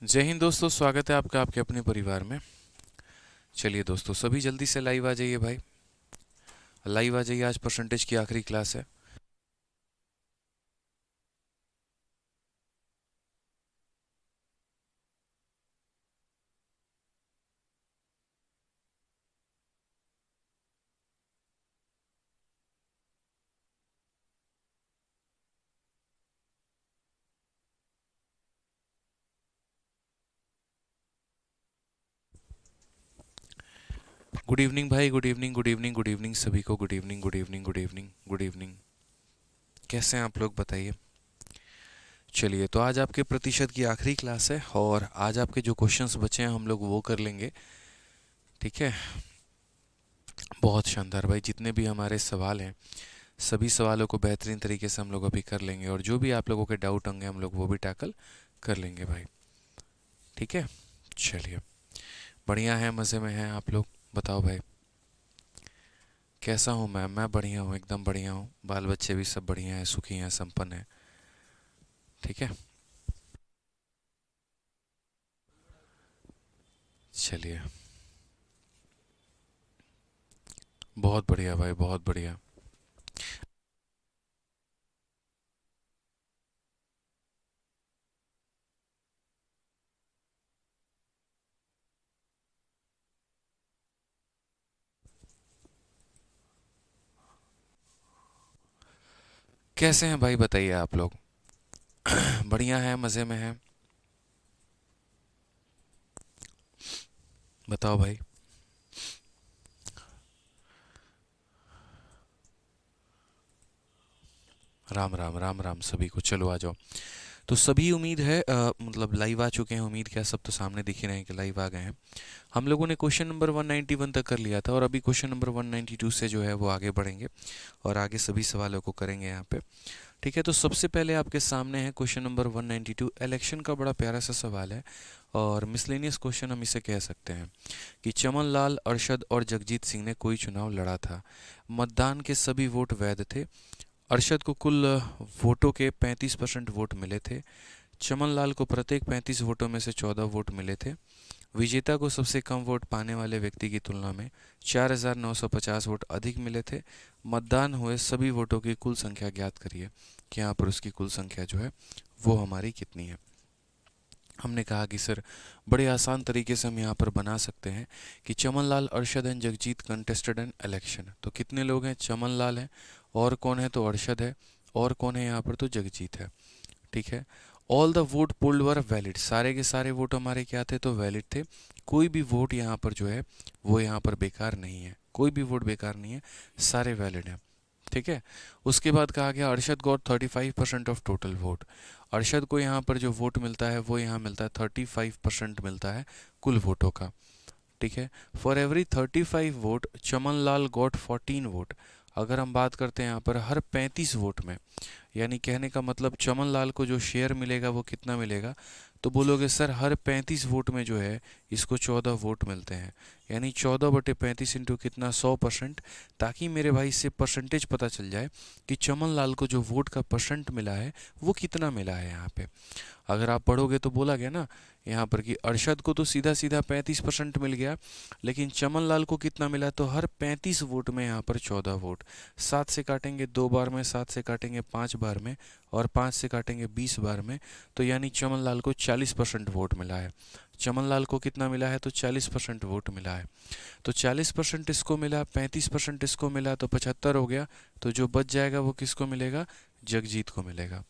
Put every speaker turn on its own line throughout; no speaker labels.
जय हिंद दोस्तों, स्वागत है आपका आपके अपने परिवार में। चलिए दोस्तों, सभी जल्दी से लाइव आ जाइए भाई। लाइव आ जाइए, आज परसेंटेज की आखिरी क्लास है। गुड इवनिंग भाई, good evening, good evening, good evening सभी को। Good evening, good evening, good evening, good evening. कैसे हैं आप लोग, बताइए। चलिए, तो आज आपके प्रतिशत की आखिरी क्लास है और आज आपके जो क्वेश्चंस बचे हैं हम लोग वो कर लेंगे। ठीक है, बहुत शानदार भाई। जितने भी हमारे सवाल हैं सभी सवालों को बेहतरीन तरीके से हम लोग अभी कर लेंगे और जो भी आप लोगों के डाउट होंगे हम लोग वो भी टैकल कर लेंगे भाई। ठीक है, चलिए, बढ़िया है, मज़े में हैं आप लोग। बताओ भाई, कैसा हूँ मैं बढ़िया हूँ, एकदम बढ़िया हूँ। बाल बच्चे भी सब बढ़िया हैं, सुखी हैं, संपन्न हैं। ठीक है, चलिए, बहुत बढ़िया भाई, बहुत बढ़िया। कैसे हैं भाई, बताइए आप लोग। बढ़िया है, मज़े में हैं। बताओ भाई। राम राम, राम राम सभी को। चलो आ जाओ। तो सभी उम्मीद है मतलब लाइव आ चुके हैं। उम्मीद क्या, सब तो सामने दिख ही रहे हैं कि लाइव आ गए हैं। हम लोगों ने क्वेश्चन नंबर 191 तक कर लिया था और अभी क्वेश्चन नंबर 192 से जो है वो आगे बढ़ेंगे और आगे सभी सवालों को करेंगे यहाँ पे। ठीक है, तो सबसे पहले आपके सामने है क्वेश्चन नंबर 192। इलेक्शन का बड़ा प्यारा सा सवाल है और मिसलेनियस क्वेश्चन हम इसे कह सकते हैं कि चमन लाल, अरशद और जगजीत सिंह ने कोई चुनाव लड़ा था। मतदान के सभी वोट वैध थे। अरशद को कुल वोटों के 35% वोट मिले थे। चमन लाल को प्रत्येक 35 वोटों में से 14 वोट मिले थे। विजेता को सबसे कम वोट पाने वाले व्यक्ति की तुलना में 4,950 वोट अधिक मिले थे। मतदान हुए सभी वोटों की कुल संख्या ज्ञात करिए कि यहाँ पर उसकी कुल संख्या जो है वो हमारी कितनी है। हमने कहा कि सर बड़े आसान तरीके से हम यहाँ पर बना सकते हैं कि Chaman Lal, Arshad and Jagjit contested an election. तो कितने लोग हैं, चमन लाल है, और कौन है तो अरशद है, और कौन है यहाँ पर तो जगजीत है। ठीक है, all the vote polled were valid. सारे के सारे वोट हमारे क्या थे तो वैलिड थे। कोई भी वोट यहाँ पर जो है वो यहाँ पर बेकार नहीं है, कोई भी वोट बेकार नहीं है, सारे वैलिड हैं। ठीक है, उसके बाद कहा गया Arshad got 35% of total vote. Arshad को यहाँ पर जो वोट मिलता है वो यहाँ मिलता है 35% मिलता है कुल वोटों का। ठीक है, for every 35 vote Chaman Lal got 14 vote. अगर हम बात करते हैं यहाँ पर हर 35 वोट में, यानी कहने का मतलब चमन लाल को जो शेयर मिलेगा वो कितना मिलेगा, तो बोलोगे सर हर 35 वोट में जो है इसको 14 वोट मिलते हैं, यानी 14/35 इंटू कितना, 100%। ताकि मेरे भाई इससे परसेंटेज पता चल जाए कि चमन लाल को जो वोट का परसेंट मिला है वो कितना मिला है यहाँ पे। अगर आप पढ़ोगे तो बोला गया ना यहाँ पर कि अरशद को तो सीधा सीधा 35% मिल गया, लेकिन चमन लाल को कितना मिला, तो हर 35 वोट में यहाँ पर 14 वोट। 7 से काटेंगे 2 बार में, 7 से काटेंगे 5 बार में, और 5 से काटेंगे 20 बार में, तो यानी चमन लाल को 40% वोट मिला है। चमन लाल को कितना मिला है तो 40% वोट मिला है। तो 40% इसको मिला, 35% इसको मिला, तो 75 हो गया। तो जो बच जाएगा वो किसको मिलेगा, जगजीत को मिलेगा।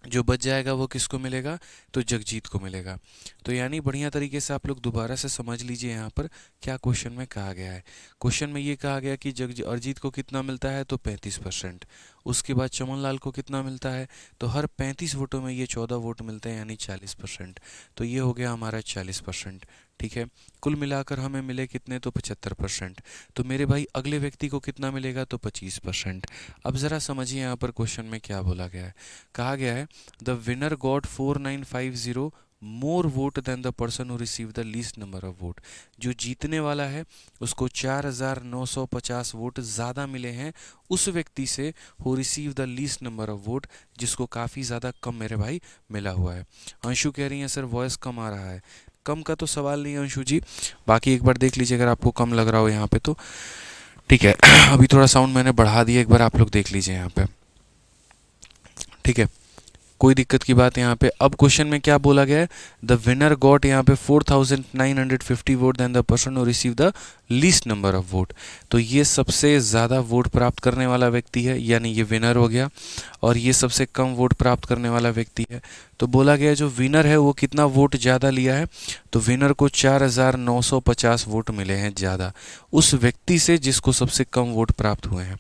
जो बच जाएगा वो किसको मिलेगा, तो जगजीत को मिलेगा। तो यानी बढ़िया तरीके से आप लोग दोबारा से समझ लीजिए यहाँ पर क्या क्वेश्चन में कहा गया है। क्वेश्चन में ये कहा गया कि जग अरिजीत को कितना मिलता है तो 35%। उसके बाद चमन लाल को कितना मिलता है, तो हर 35 वोटों में ये 14 वोट मिलते हैं, यानी 40%। तो ये हो गया हमारा 40%। ठीक है, कुल मिलाकर हमें मिले कितने तो 75%। तो मेरे भाई अगले व्यक्ति को कितना मिलेगा तो 25%। अब ज़रा समझिए यहाँ पर क्वेश्चन में क्या बोला गया है। कहा गया है the winner got 4950 more vote than the person who receive the least number of vote. जो जीतने वाला है उसको 4950 वोट ज़्यादा मिले हैं उस व्यक्ति से who receive the least number of vote, जिसको काफ़ी ज़्यादा कम मेरे भाई मिला हुआ है। अंशु कह रही हैं सर वॉइस कम आ रहा है। कम का तो सवाल नहीं है अंशु जी, बाकी एक बार देख लीजिए अगर आपको कम लग रहा हो यहाँ पे तो ठीक है। अभी थोड़ा साउंड मैंने बढ़ा दिया, एक बार आप लोग देख लीजिए यहाँ पे, ठीक है, कोई दिक्कत की बात यहाँ पे। अब क्वेश्चन में क्या बोला गया है, द विनर गॉट यहाँ पे 4950 vote than the person who receive the least number of vote. तो ये सबसे ज़्यादा वोट प्राप्त करने वाला व्यक्ति है, यानी ये विनर हो गया, और ये सबसे कम वोट प्राप्त करने वाला व्यक्ति है। तो बोला गया जो विनर है वो कितना वोट ज़्यादा लिया है, तो विनर को 4950 वोट मिले हैं ज़्यादा उस व्यक्ति से जिसको सबसे कम वोट प्राप्त हुए हैं।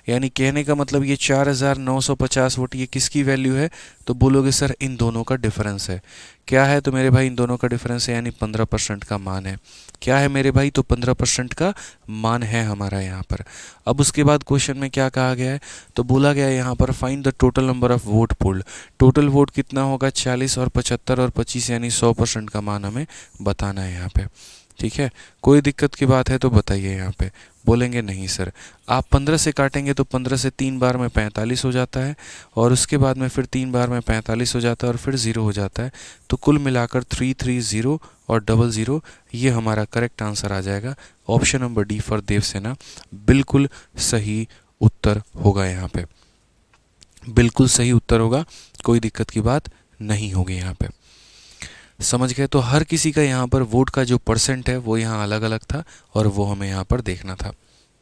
यानी कहने का मतलब ये 4950 वोट ये किसकी वैल्यू है, तो बोलोगे सर इन दोनों का डिफरेंस है। क्या है, तो मेरे भाई इन दोनों का डिफरेंस है, यानी 15% का मान है। क्या है मेरे भाई, तो 15% का मान है हमारा यहाँ पर। अब उसके बाद क्वेश्चन में क्या कहा गया है, तो बोला गया है यहाँ पर find the total number of vote polled. Total vote कितना होगा, 40 और 75 और 25, यानी 100% का मान हमें बताना है यहाँ पे। ठीक है, कोई दिक्कत की बात है तो बताइए यहाँ पे। बोलेंगे नहीं सर, आप 15 से काटेंगे तो 15 से 3 बार में 45 हो जाता है, और उसके बाद में फिर 3 बार में 45 हो जाता है, और फिर 0 हो जाता है। तो कुल मिलाकर 330 और 00, ये हमारा करेक्ट आंसर आ जाएगा। Option number D for Devsena बिल्कुल सही उत्तर होगा यहाँ पे, बिल्कुल सही उत्तर होगा, कोई दिक्कत की बात नहीं होगी यहाँ पे। समझ गए, तो हर किसी का यहाँ पर वोट का जो परसेंट है वो यहाँ अलग अलग था, और वो हमें यहाँ पर देखना था।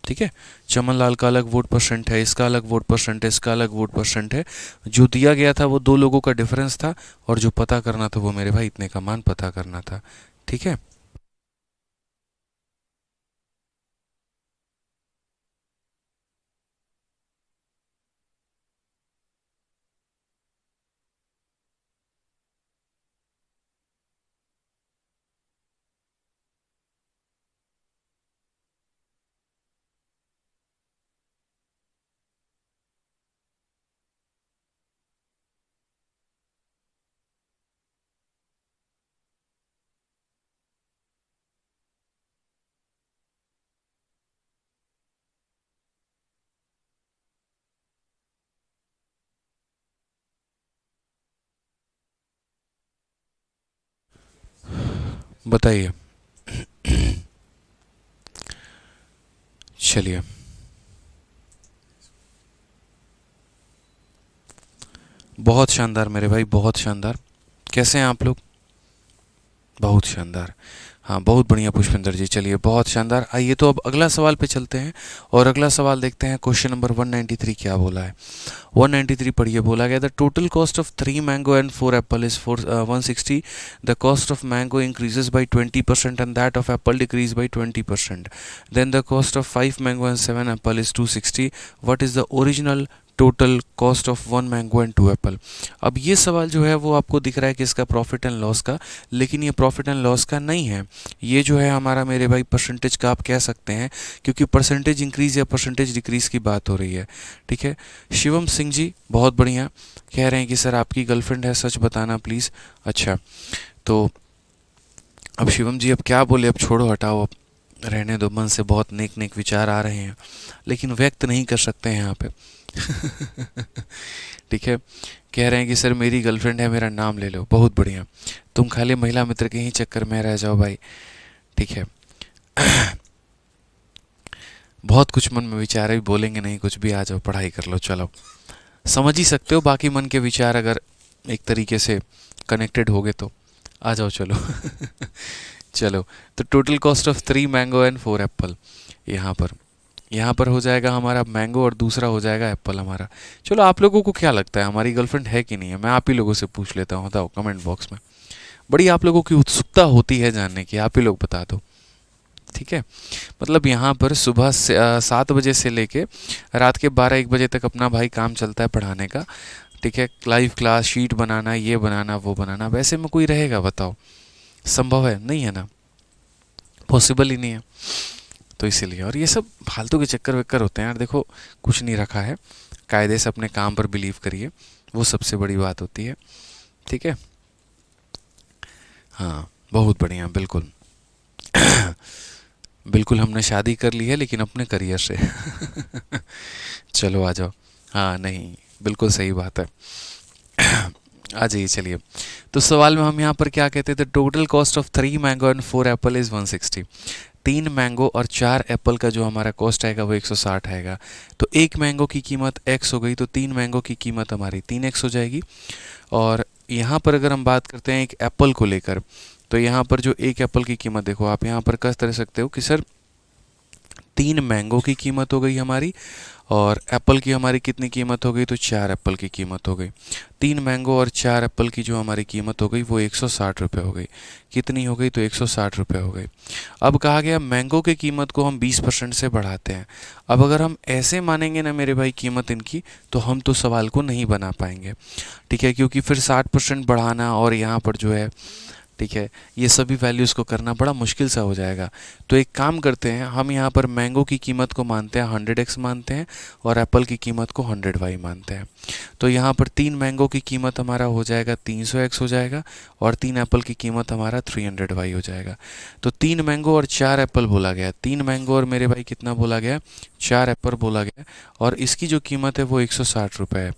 ठीक है, चमन लाल का अलग वोट परसेंट है, इसका अलग वोट परसेंट है, इसका अलग वोट परसेंट है। जो दिया गया था वो दो लोगों का डिफरेंस था, और जो पता करना था वो मेरे भाई इतने का मान पता करना था। ठीक है, बताइए। चलिए, बहुत शानदार मेरे भाई, बहुत शानदार। कैसे हैं आप लोग? बहुत शानदार, हाँ बहुत बढ़िया पुष्पेंद्र जी। चलिए बहुत शानदार, आइए तो अब अगला सवाल पे चलते हैं, और अगला सवाल देखते हैं। क्वेश्चन नंबर 193 क्या बोला है। 193 पढ़िए, बोला गया the total cost of 3 mango and 4 apple is 160। The cost of mango increases by 20% and that of apple decrease by 20%। Then the cost of 5 mango and 7 apple is 260। What is the original total cost of 1 mango and 2 apple. अब ये सवाल जो है वो आपको दिख रहा है कि इसका प्रॉफिट एंड लॉस का, लेकिन ये प्रॉफिट एंड लॉस का नहीं है, ये जो है हमारा मेरे भाई परसेंटेज का आप कह सकते हैं, क्योंकि परसेंटेज इंक्रीज या परसेंटेज डिक्रीज की बात हो रही है। ठीक है, शिवम सिंह जी बहुत बढ़िया, कह रहे हैं कि सर आपकी गर्लफ्रेंड है, सच बताना प्लीज़। अच्छा, तो अब शिवम जी अब क्या बोले, अब छोड़ो हटाओ, अब रहने दो, मन से बहुत नेक नेक विचार आ रहे हैं, लेकिन व्यक्त नहीं कर सकते हैं यहाँ पे। ठीक है, कह रहे हैं कि सर मेरी गर्लफ्रेंड है, मेरा नाम ले लो। बहुत बढ़िया, तुम खाली महिला मित्र के ही चक्कर में रह जाओ भाई। ठीक है, बहुत कुछ मन में विचार है, बोलेंगे नहीं कुछ भी, आ जाओ पढ़ाई कर लो। चलो, समझ ही सकते हो बाकी मन के विचार अगर एक तरीके से कनेक्टेड हो गए तो आ जाओ चलो। चलो, तो total cost of 3 mango and 4 Apple, यहाँ पर हो जाएगा हमारा मैंगो और दूसरा हो जाएगा एप्पल हमारा। चलो, आप लोगों को क्या लगता है हमारी गर्लफ्रेंड है कि नहीं है, मैं आप ही लोगों से पूछ लेता हूँ, बताओ कमेंट बॉक्स में। बड़ी आप लोगों की उत्सुकता होती है जानने की, आप ही लोग बता दो। ठीक है, मतलब यहाँ पर सुबह से 7 बजे से लेके रात के 12-1 बजे तक अपना भाई काम चलता है पढ़ाने का। ठीक है, लाइव क्लास, शीट बनाना, ये बनाना, वो बनाना, वैसे में कोई रहेगा बताओ, संभव है? नहीं है ना, पॉसिबल ही नहीं है। तो इसीलिए, और ये सब फालतू के चक्कर वेक्कर होते हैं यार, देखो कुछ नहीं रखा है, कायदे से अपने काम पर बिलीव करिए, वो सबसे बड़ी बात होती है। ठीक है, हाँ, बहुत बढ़िया, बिल्कुल। बिल्कुल हमने शादी कर ली है लेकिन अपने करियर से। चलो आ जाओ। हाँ नहीं, बिल्कुल सही बात है। आ जाइए चलिए। तो सवाल में हम यहाँ पर क्या कहते थे, total cost of 3 mango and 4 Apple is 160। 3 mango और 4 एप्पल का जो हमारा कॉस्ट आएगा वो 160 आएगा। तो 1 मैंगो की कीमत x हो गई, तो 3 मैंगो की कीमत हमारी 3x हो जाएगी। और यहाँ पर अगर हम बात करते हैं एक एप्पल को लेकर, तो यहाँ पर जो एक एप्पल की कीमत देखो, आप यहाँ पर कस तरह सकते हो कि सर 3 मैंगो की कीमत हो गई हमारी, और एप्पल की हमारी कितनी कीमत हो गई, तो 4 एप्पल की कीमत हो गई। 3 मैंगो और 4 एप्पल की जो हमारी कीमत हो गई वो 160 रुपये हो गई। कितनी हो गई, तो 160 रुपये हो गई। अब कहा गया मैंगो की कीमत को हम 20% से बढ़ाते हैं। अब अगर हम ऐसे मानेंगे ना मेरे भाई कीमत इनकी, तो हम तो सवाल को नहीं बना पाएंगे, ठीक है, क्योंकि फिर 60% बढ़ाना और यहाँ पर जो है, ठीक है, ये सभी वैल्यूज़ को करना बड़ा मुश्किल सा हो जाएगा। तो एक काम करते हैं, हम यहाँ पर मैंगो की कीमत को मानते हैं 100x मानते हैं, और एप्पल की कीमत को 100y मानते हैं। तो यहाँ पर 3 मैंगो की कीमत हमारा हो जाएगा 300x हो जाएगा, और 3 एप्पल की कीमत हमारा 300y हो जाएगा। तो 3 मैंगो और 4 एप्पल बोला गया, 3 मैंगो और मेरे भाई कितना बोला गया, 4 एप्पल बोला गया, और इसकी जो कीमत है वो 160 रुपये है।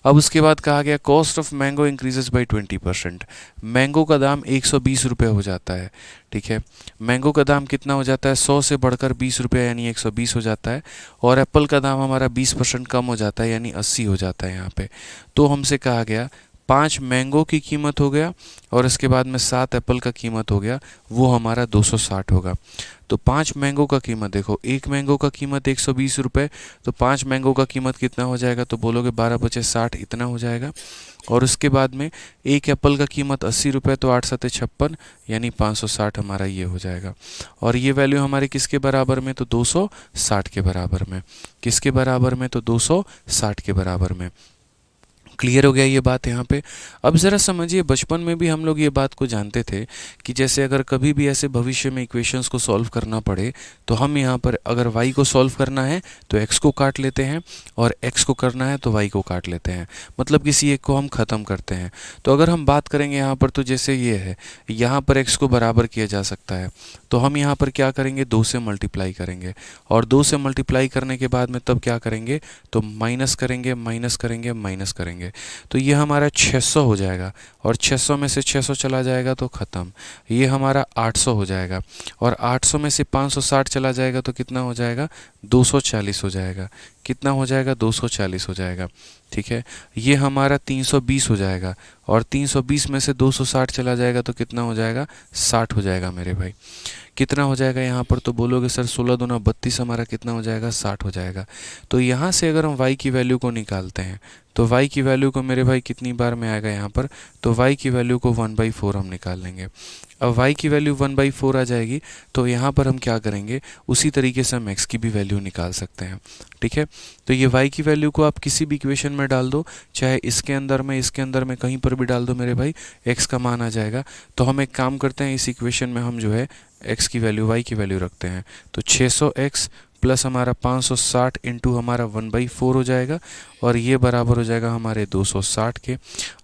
अब उसके बाद कहा गया cost of mango increases by 20%। Mango का दाम 120 रुपये हो जाता है, ठीक है। मैंगो का दाम कितना हो जाता है, 100 से बढ़कर 20 रुपये यानी 120 हो जाता है। और एप्पल का दाम हमारा 20% कम हो जाता है यानी 80 हो जाता है यहाँ पे। तो हमसे कहा गया 5 मैंगो की कीमत हो गया, और इसके बाद में 7 एप्पल का कीमत हो गया, वो हमारा 260 होगा। तो 5 मैंगो का कीमत देखो, 1 मैंगो का कीमत 120 रुपये, तो 5 मैंगो का कीमत कितना हो जाएगा, तो बोलोगे 12 बचे 60, इतना हो जाएगा। और उसके बाद में 1 एप्पल का कीमत 80 रुपये, तो 8 सत्ते 56 यानी 560 हमारा ये हो जाएगा। और ये वैल्यू हमारे किसके बराबर में, तो 260 के बराबर में। किसके बराबर में, तो 260 के बराबर में। क्लियर हो गया ये बात यहाँ पे। अब ज़रा समझिए, बचपन में भी हम लोग ये बात को जानते थे कि जैसे अगर कभी भी ऐसे भविष्य में इक्वेशंस को सॉल्व करना पड़े, तो हम यहाँ पर अगर y को सॉल्व करना है तो x को काट लेते हैं, और x को करना है तो y को काट लेते हैं, मतलब किसी एक को हम ख़त्म करते हैं। तो अगर हम बात करेंगे यहाँ पर, तो जैसे ये है, यहाँ पर x को बराबर किया जा सकता है, तो हम यहाँ पर क्या करेंगे, 2 से मल्टीप्लाई करेंगे, और 2 से मल्टीप्लाई करने के बाद में तब क्या करेंगे, तो माइनस करेंगे, माइनस करेंगे, माइनस करेंगे। तो ये हमारा 600 हो जाएगा, और 600 में से 600 चला जाएगा तो ख़त्म। ये हमारा 800 हो जाएगा, और 800 में से 560 चला जाएगा तो कितना हो जाएगा, 240 हो जाएगा। कितना हो जाएगा, 240 हो जाएगा, ठीक है। ये हमारा 320 हो जाएगा, और 320 में से 260 चला जाएगा तो कितना हो जाएगा, 60 हो जाएगा मेरे भाई। कितना हो जाएगा यहाँ पर, तो बोलोगे सर 16 दूना 32, हमारा कितना हो जाएगा, 60 हो जाएगा। तो यहाँ से अगर हम y की वैल्यू को निकालते हैं, तो y की वैल्यू को मेरे भाई कितनी बार में आएगा यहाँ पर, तो y की वैल्यू को 1/4 हम निकाल लेंगे। अब y की वैल्यू 1/4 आ जाएगी, तो यहाँ पर हम क्या करेंगे, उसी तरीके से हम x की भी वैल्यू निकाल सकते हैं, ठीक है। तो ये y की वैल्यू को आप किसी भी इक्वेशन में डाल दो, चाहे इसके अंदर में, इसके अंदर में, कहीं पर भी डाल दो मेरे भाई, x का मान आ जाएगा। तो हम एक काम करते हैं, इस इक्वेशन में हम जो है x की वैल्यू, y की वैल्यू रखते हैं। तो 600x प्लस हमारा 560 इंटू हमारा 1/4 हो जाएगा, और ये बराबर हो जाएगा हमारे 260 के।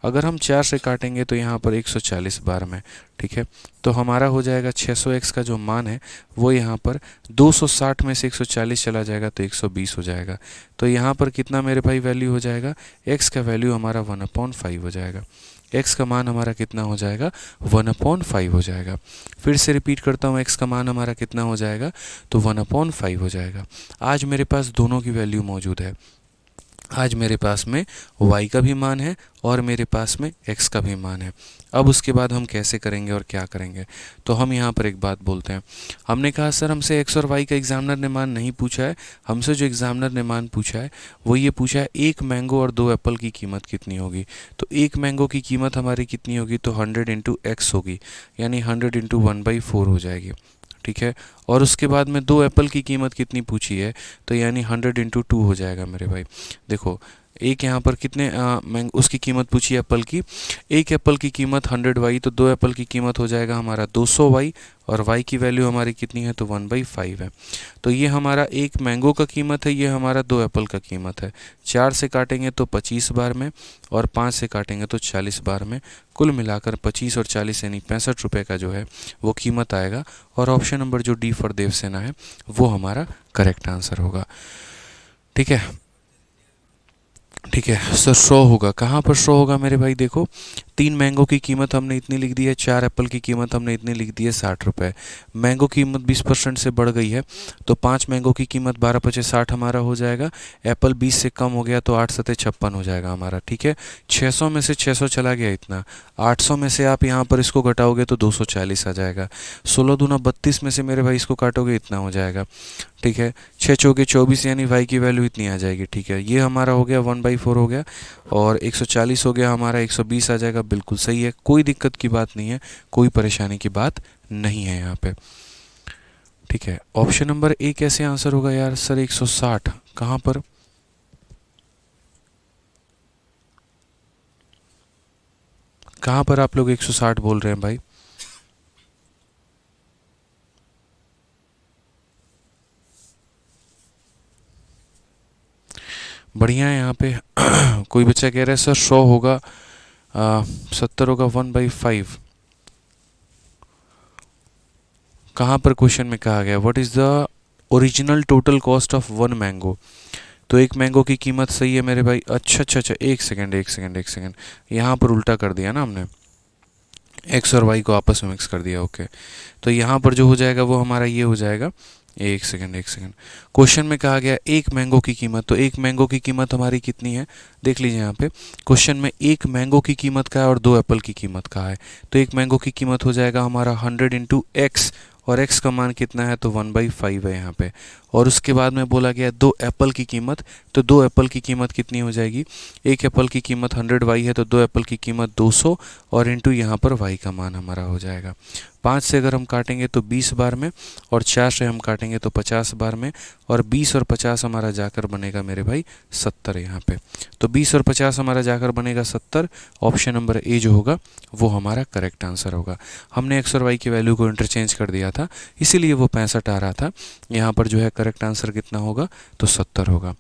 अगर हम 4 से काटेंगे तो यहाँ पर 140 बार में, ठीक है। तो हमारा हो जाएगा 600x का जो मान है वो यहाँ पर 260 में से 140 चला जाएगा तो 120 हो जाएगा। तो यहाँ पर कितना मेरे भाई वैल्यू हो जाएगा, x का वैल्यू हमारा 1/5 हो जाएगा। x का मान हमारा कितना हो जाएगा, 1/5 हो जाएगा। फिर से रिपीट करता हूँ, x का मान हमारा कितना हो जाएगा, तो 1/5 हो जाएगा। आज मेरे पास दोनों की वैल्यू मौजूद है। आज मेरे पास में y का भी मान है और मेरे पास में x का भी मान है। अब उसके बाद हम कैसे करेंगे और क्या करेंगे, तो हम यहाँ पर एक बात बोलते हैं। हमने कहा सर हमसे x और y का एग्जामिनर ने मान नहीं पूछा है, हमसे जो एग्जामिनर ने मान पूछा है वो ये पूछा है 1 मैंगो और 2 एप्पल की कीमत कितनी होगी। तो 1 मैंगो की कीमत हमारी कितनी होगी, तो 100 इंटू x होगी, यानी 100 इंटू 1/4 हो जाएगी, ठीक है। और उसके बाद में 2 एप्पल की कीमत कितनी पूछी है, तो यानी 100 इंटू 2 हो जाएगा मेरे भाई। देखो एक यहाँ पर कितने उसकी कीमत पूछी एप्पल की, एक एप्पल की कीमत 100 वाई, तो दो एप्पल की कीमत हो जाएगा हमारा 200 वाई, और वाई की वैल्यू हमारी कितनी है, तो 1/5 है। तो ये हमारा एक मैंगो का कीमत है, ये हमारा दो एप्पल का कीमत है। 4 से काटेंगे तो 25 बार में, और 5 से काटेंगे तो 40 बार में, कुल मिलाकर 25 और 40 यानी 65 रुपये का जो है वो कीमत आएगा। और ऑप्शन नंबर जो डी फॉर देवसेना है वो हमारा करेक्ट आंसर होगा। ठीक है, ठीक है सर। 100 होगा, कहाँ पर 100 होगा मेरे भाई, देखो 3 मैंगो की कीमत हमने इतनी लिख दी है, 4 एप्पल की कीमत हमने इतनी लिख दी है 60 रुपये। मैंगो की कीमत 20% से बढ़ गई है, तो 5 मैंगो की कीमत 12×5 = 60 हमारा हो जाएगा। एप्पल 20 से कम हो गया तो 8×7 = 56 हो जाएगा हमारा। ठीक है, 600 में से 600 चला गया इतना, 800 में से आप यहाँ पर इसको घटाओगे तो 240 आ जाएगा। 16 दूना 32 में से मेरे भाई इसको काटोगे इतना हो जाएगा। ठीक है, 6 चौके 24 यानी वाई की वैल्यू इतनी आ जाएगी। ठीक है, ये हमारा हो गया 1/4 हो गया, और 140 हो गया हमारा, 120 आ जाएगा। बिल्कुल सही है, कोई दिक्कत की बात नहीं है, कोई परेशानी की बात नहीं है यहाँ पे। ठीक है, ऑप्शन नंबर ए कैसे आंसर होगा यार सर, 160 कहाँ पर, कहाँ पर आप लोग 160 बोल रहे हैं भाई? बढ़िया है यहाँ पे। कोई बच्चा कह रहा है सर 100 होगा, 70 होगा 1/5। कहाँ पर क्वेश्चन में कहा गया what is the original total cost of one mango? तो एक मैंगो की कीमत सही है मेरे भाई। अच्छा अच्छा अच्छा, एक सेकंड एक सेकंड एक सेकंड, यहाँ पर उल्टा कर दिया ना हमने, एक्स और वाई को आपस में मिक्स कर दिया। ओके, तो यहाँ पर जो हो जाएगा वो हमारा ये हो जाएगा, एक सेकंड एक सेकंड। क्वेश्चन में कहा गया एक मैंगो की कीमत, तो एक मैंगो की कीमत हमारी कितनी है, देख लीजिए यहाँ पे क्वेश्चन में एक मैंगो की कीमत का है और दो एप्पल की कीमत का है। तो एक मैंगो की कीमत हो जाएगा हमारा 100 × x, और x का मान कितना है, तो 1/5 है यहाँ पे। और उसके बाद में बोला गया दो एप्पल की कीमत, तो दो एप्पल की कीमत कितनी हो जाएगी, एक एप्पल की कीमत 100 वाई है, तो दो एप्पल की कीमत 200, और इंटू यहाँ पर वाई का मान हमारा हो जाएगा। 5 से अगर हम काटेंगे तो 20 बार में, और 4 से हम काटेंगे तो 50 बार में, और 20 और 50 हमारा जाकर बनेगा मेरे भाई 70 यहाँ पे। तो 20 और 50 हमारा जाकर बनेगा 70। ऑप्शन नंबर ए जो होगा वो हमारा करेक्ट आंसर होगा। हमने एक्स और वाई की वैल्यू को इंटरचेंज कर दिया था, इसीलिए वो 65 आ रहा था। यहाँ पर जो है करेक्ट आंसर कितना होगा, तो 70 होगा।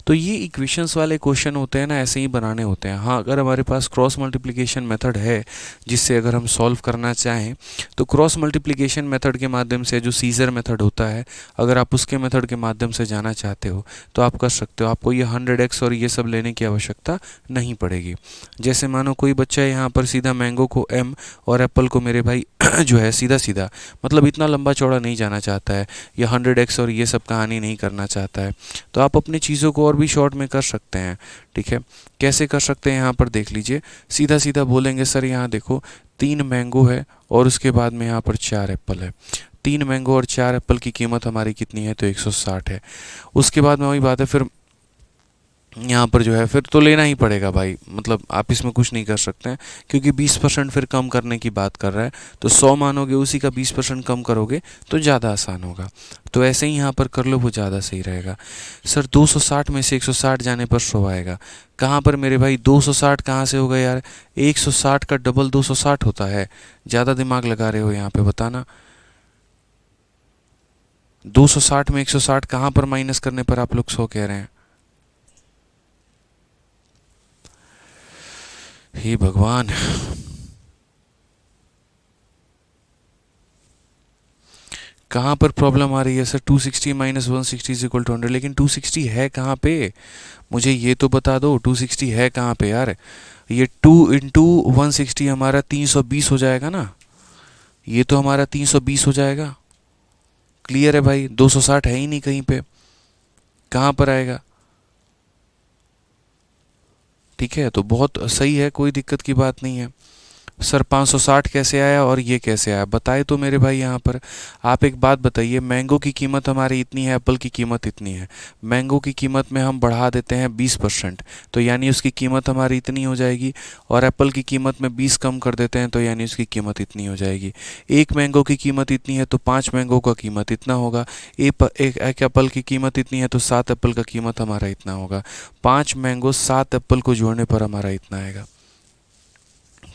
तो ये इक्वेशंस वाले क्वेश्चन होते हैं ना, ऐसे ही बनाने होते हैं। हाँ, अगर हमारे पास क्रॉस मल्टीप्लिकेशन मेथड है जिससे अगर हम सॉल्व करना चाहें, तो क्रॉस मल्टीप्लिकेशन मेथड के माध्यम से, जो सीजर मेथड होता है, अगर आप उसके मेथड के माध्यम से जाना चाहते हो तो आप कर सकते हो। आपको ये 100x और ये सब लेने की आवश्यकता नहीं पड़ेगी। जैसे मानो कोई बच्चा यहाँ पर सीधा मैंगो को m और एप्पल को मेरे भाई जो है सीधा सीधा, मतलब इतना लंबा चौड़ा नहीं जाना चाहता है, या 100x और ये सब कहानी नहीं करना चाहता है, तो आप अपनी चीज़ों को और भी शॉर्ट में कर सकते हैं। ठीक है, कैसे कर सकते हैं यहाँ पर देख लीजिए। सीधा सीधा बोलेंगे सर यहाँ देखो 3 मैंगो है और उसके बाद में यहाँ पर 4 एप्पल है। 3 मैंगो और 4 एप्पल की कीमत हमारी कितनी है, तो 160 है। उसके बाद में वही बात है, फिर यहाँ पर जो है फिर तो लेना ही पड़ेगा भाई, मतलब आप इसमें कुछ नहीं कर सकते हैं, क्योंकि 20% फिर कम करने की बात कर रहा है। तो 100 मानोगे, उसी का 20% कम करोगे तो ज़्यादा आसान होगा। तो ऐसे ही यहाँ पर कर लो, वो ज़्यादा सही रहेगा। सर 260 में से 160 जाने पर 100 आएगा, कहाँ पर मेरे भाई 260 कहाँ से होगा यार, 160 का डबल 260 होता है। ज़्यादा दिमाग लगा रहे हो यहाँ पे, बताना 260 में 160 कहाँ पर माइनस करने पर आप लोग 100 कह रहे हैं। हे भगवान, कहाँ पर प्रॉब्लम आ रही है sir? 260 minus 160 is equal to 100, लेकिन 260 है कहाँ पे, मुझे ये तो बता दो 260 है कहाँ पे यार। ये 2 इंटू 160 हमारा 320 हो जाएगा ना, ये तो हमारा 320 हो जाएगा। क्लियर है भाई, 260 है ही नहीं कहीं पे, कहाँ पर आएगा? ठीक है, तो बहुत सही है, कोई दिक्कत की बात नहीं है। सर 560 कैसे आया और ये कैसे आया, बताए तो मेरे भाई। यहाँ पर आप एक बात बताइए, मैंगो की कीमत हमारी इतनी है, एप्पल की कीमत इतनी है। मैंगो की कीमत में हम बढ़ा देते हैं 20%, तो यानी उसकी कीमत हमारी इतनी हो जाएगी। और एप्पल की कीमत में 20 कम कर देते हैं, तो यानी उसकी कीमत इतनी हो जाएगी। एक मैंगो की कीमत इतनी है तो 5 मैंगो का कीमत इतना होगा। एक एप्पल की कीमत इतनी है तो 7 एप्पल का कीमत हमारा इतना होगा। 5 मैंगो 7 एप्पल को जोड़ने पर हमारा इतना आएगा।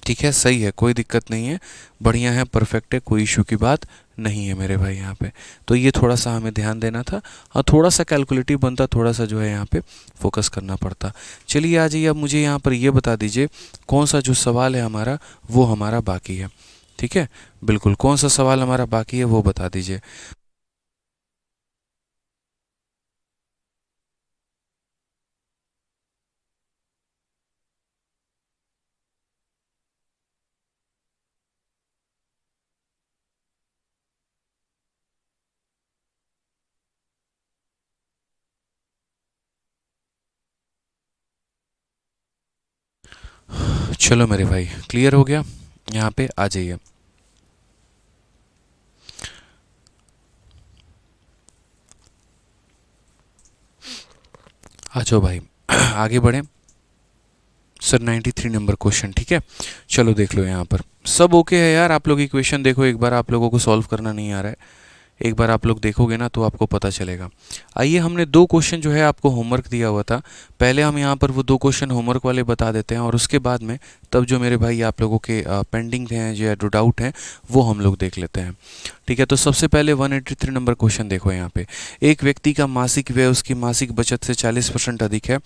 ठीक है, सही है, कोई दिक्कत नहीं है, बढ़िया है, परफेक्ट है, कोई इशू की बात नहीं है मेरे भाई यहाँ पे। तो ये थोड़ा सा हमें ध्यान देना था, और थोड़ा सा कैलकुलेटिव बनता, थोड़ा सा जो है यहाँ पे फोकस करना पड़ता। चलिए आ जाइए, अब मुझे यहाँ पर ये बता दीजिए कौन सा जो सवाल है हमारा वो हमारा बाकी है। ठीक है, बिल्कुल, कौन सा सवाल हमारा बाकी है वो बता दीजिए। चलो मेरे भाई, क्लियर हो गया, यहाँ पे आ जाइए। आ जाओ भाई आगे बढ़ें। सर 93 नंबर क्वेश्चन, ठीक है, चलो देख लो। यहाँ पर सब ओके है यार, आप लोग इक्वेशन देखो एक बार, आप लोगों को सॉल्व करना नहीं आ रहा है, एक बार आप लोग देखोगे ना तो आपको पता चलेगा। आइए, हमने दो क्वेश्चन जो है आपको होमवर्क दिया हुआ था, पहले हम यहाँ पर वो दो क्वेश्चन होमवर्क वाले बता देते हैं, और उसके बाद में तब जो मेरे भाई आप लोगों के पेंडिंग हैं जो डाउट हैं वो हम लोग देख लेते हैं। ठीक है, तो सबसे पहले 183 नंबर क्वेश्चन देखो। यहाँ पे एक व्यक्ति का मासिक व्यय उसकी मासिक बचत से 40% अधिक है।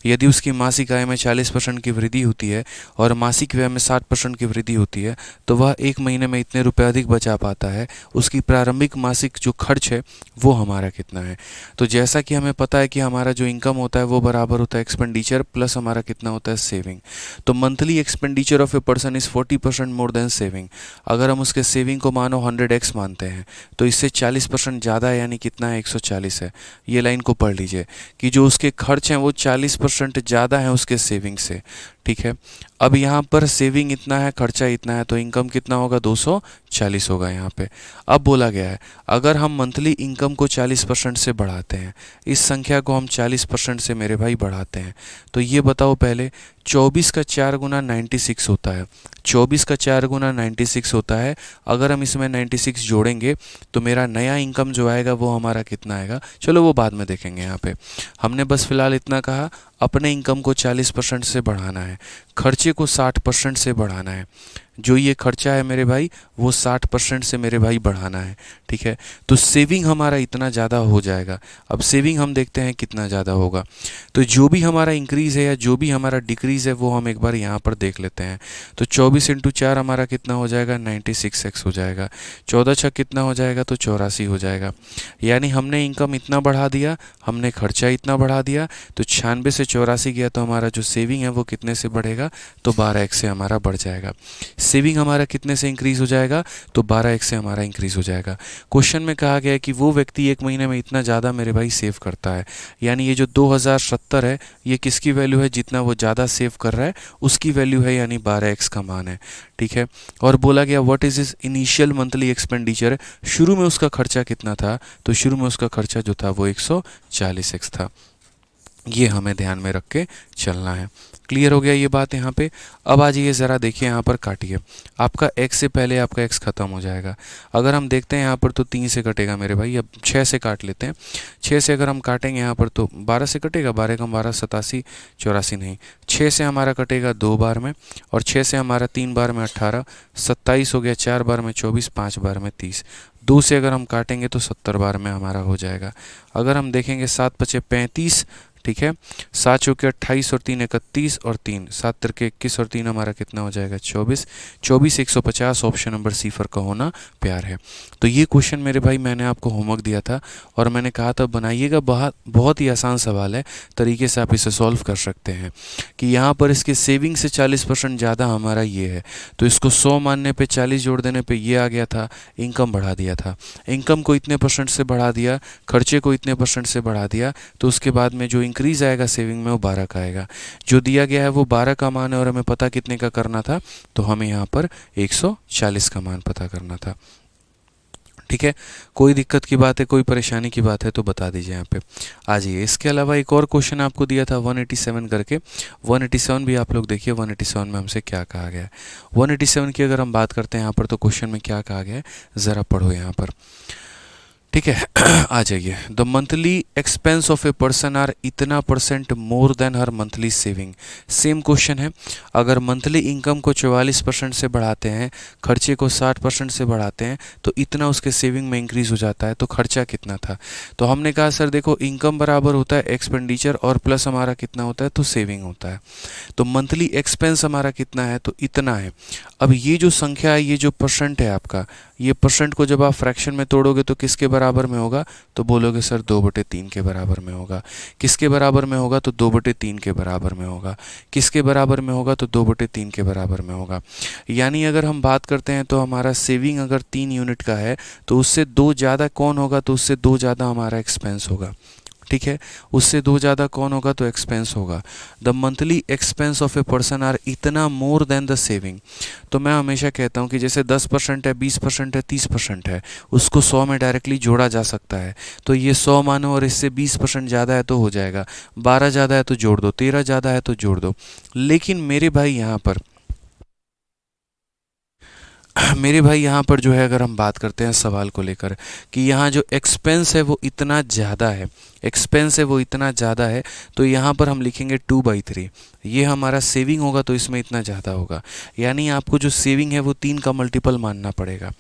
यदि उसकी मासिक आय में 40% की वृद्धि होती है और मासिक व्यय में 60% की वृद्धि होती है, तो वह एक महीने में इतने रुपए अधिक बचा पाता है। उसकी प्रारंभिक मासिक जो खर्च है वो हमारा कितना है। तो जैसा कि हमें पता है कि हमारा जो इनकम होता है वो बराबर होता है एक्सपेंडिचर प्लस हमारा कितना होता है सेविंग। तो monthly expenditure of a person is 40% more than saving. अगर हम उसके सेविंग को मानो 100x मानते हैं, तो इससे 40% ज़्यादा है, यानी कितना है, 140 है। ये लाइन को पढ़ लीजिए कि जो उसके खर्च हैं वो 40% ज़्यादा है उसके सेविंग से। ठीक है, अब यहाँ पर सेविंग इतना है, खर्चा इतना है, तो इनकम कितना होगा, 240 होगा यहाँ पे। अब बोला गया है अगर हम मंथली इनकम को 40% से बढ़ाते हैं, इस संख्या को हम 40% से मेरे भाई बढ़ाते हैं, तो ये बताओ पहले 24 का 4 गुना 96 होता है। 24 का 4 गुना 96 होता है। अगर हम इसमें 96 जोड़ेंगे तो मेरा नया इनकम जो आएगा वो हमारा कितना आएगा, चलो वो बाद में देखेंगे। यहाँ पे हमने बस फिलहाल इतना कहा, अपने इनकम को 40% से बढ़ाना है, खर्चे को 60% से बढ़ाना है। जो ये खर्चा है मेरे भाई वो 60% से मेरे भाई बढ़ाना है। ठीक है, तो सेविंग हमारा इतना ज़्यादा हो जाएगा। अब सेविंग हम देखते हैं कितना ज़्यादा होगा। तो जो भी हमारा इंक्रीज़ है या जो भी हमारा डिक्रीज़ है वो हम एक बार यहाँ पर देख लेते हैं। तो 24 इंटू 4 हमारा कितना हो जाएगा, 96x हो जाएगा। 14 छः कितना हो जाएगा, तो 84 हो जाएगा। यानी हमने इनकम इतना बढ़ा दिया, हमने खर्चा इतना बढ़ा दिया, तो 96 से 84 गया, तो हमारा जो सेविंग है वो कितने से बढ़ेगा, तो 12x से हमारा बढ़ जाएगा। सेविंग हमारा कितने से इंक्रीज हो जाएगा, तो 12x से हमारा इंक्रीज हो जाएगा। क्वेश्चन में कहा गया है कि वो व्यक्ति एक महीने में इतना ज़्यादा मेरे भाई सेव करता है, यानी ये जो 2070 है ये किसकी वैल्यू है, जितना वो ज़्यादा सेव कर रहा है उसकी वैल्यू है, यानी 12x का मान है। ठीक है, और बोला गया what is is initial monthly expenditure, शुरू में उसका खर्चा कितना था, तो शुरू में उसका खर्चा जो था वो 140x था। ये हमें ध्यान में रख के चलना है। क्लियर हो गया ये बात यहाँ पे। अब आ जाइए ज़रा देखिए, यहाँ पर काटिए, आपका x से पहले आपका x खत्म हो जाएगा। अगर हम देखते हैं यहाँ पर तो 3 से कटेगा मेरे भाई, अब 6 से काट लेते हैं। 6 से अगर हम काटेंगे यहाँ पर तो 12 से कटेगा, 12 कम 12 87, 84 नहीं, 6 से हमारा कटेगा 2 बार में, और 6 से हमारा 3 बार में 18, 27 हो गया, 4 बार में 24, 5 बार में 30। 2 से अगर हम काटेंगे तो 70 बार में हमारा हो जाएगा। अगर हम देखेंगे 7 पचे 35, ठीक है, 7 चौके 28 और 3 31 और 3 7 तिरके 21 और 3 हमारा कितना हो जाएगा, 24। 24 150, ऑप्शन नंबर सी फर का होना प्यार है। तो ये क्वेश्चन मेरे भाई मैंने आपको होमवर्क दिया था और मैंने कहा था बनाइएगा, बहुत ही आसान सवाल है, तरीके से आप इसे सॉल्व कर सकते हैं। कि यहाँ पर इसके सेविंग से 40% ज़्यादा हमारा ये है, तो इसको 100 मानने पे 40 जोड़ देने पे ये आ गया था, इनकम बढ़ा दिया था। इनकम को इतने % से बढ़ा दिया, खर्चे को इतने % से बढ़ा दिया, तो उसके बाद में जो इंक्रीज आएगा सेविंग में वो 12 का आएगा। जो दिया गया है वो 12 का मान है और हमें पता कितने का करना था, तो हमें यहाँ पर 140 का मान पता करना था। ठीक है, कोई दिक्कत की बात है, कोई परेशानी की बात है तो बता दीजिए यहाँ पे। आ जाइए, इसके अलावा एक और क्वेश्चन आपको दिया था 187 करके। 187 भी आप लोग देखिए 187 में हमसे क्या कहा गया है। 187 की अगर हम बात करते हैं यहाँ पर, तो क्वेश्चन में क्या कहा गया है ज़रा पढ़ो यहाँ पर। ठीक है, आ जाइए। The monthly expense of a person are इतना percent more than her monthly saving. Same question है, अगर मंथली इनकम को 44% से बढ़ाते हैं, खर्चे को 60% से बढ़ाते हैं, तो इतना उसके सेविंग में इंक्रीज हो जाता है, तो खर्चा कितना था। तो हमने कहा सर देखो, इनकम बराबर होता है एक्सपेंडिचर और प्लस हमारा कितना होता है, तो सेविंग होता है। तो मंथली एक्सपेंस हमारा कितना है, तो इतना है। अब ये जो संख्या है, ये जो परसेंट है आपका, ये परसेंट को जब आप फ्रैक्शन में तोड़ोगे तो किसके बराबर में होगा, तो बोलोगे सर 2/3 के बराबर में होगा। किसके बराबर में होगा, तो 2/3 के बराबर में होगा। किसके बराबर में होगा, तो 2/3 के बराबर में होगा। यानी अगर हम बात करते हैं तो हमारा सेविंग अगर 3 यूनिट का है, तो उससे 2 ज़्यादा कौन होगा, तो उससे 2 ज़्यादा हमारा एक्सपेंस होगा। ठीक है, उससे 2 ज़्यादा कौन होगा, तो एक्सपेंस होगा। The monthly expense of a person are इतना मोर देन द सेविंग। तो मैं हमेशा कहता हूँ कि जैसे 10% है, 20% है, 30% है, उसको 100 में डायरेक्टली जोड़ा जा सकता है। तो ये 100 मानो और इससे 20% ज़्यादा है तो हो जाएगा, 12 ज़्यादा है तो जोड़ दो, 13 ज़्यादा है तो जोड़ दो। लेकिन मेरे भाई यहाँ पर मेरे भाई यहाँ पर जो है, अगर हम बात करते हैं सवाल को लेकर कि यहाँ जो एक्सपेंस है वो इतना ज़्यादा है, एक्सपेंस है वो इतना ज़्यादा है, तो यहाँ पर हम लिखेंगे 2/3। ये हमारा सेविंग होगा तो इसमें इतना ज़्यादा होगा। यानी आपको जो सेविंग है वो 3 का मल्टीपल मानना पड़ेगा।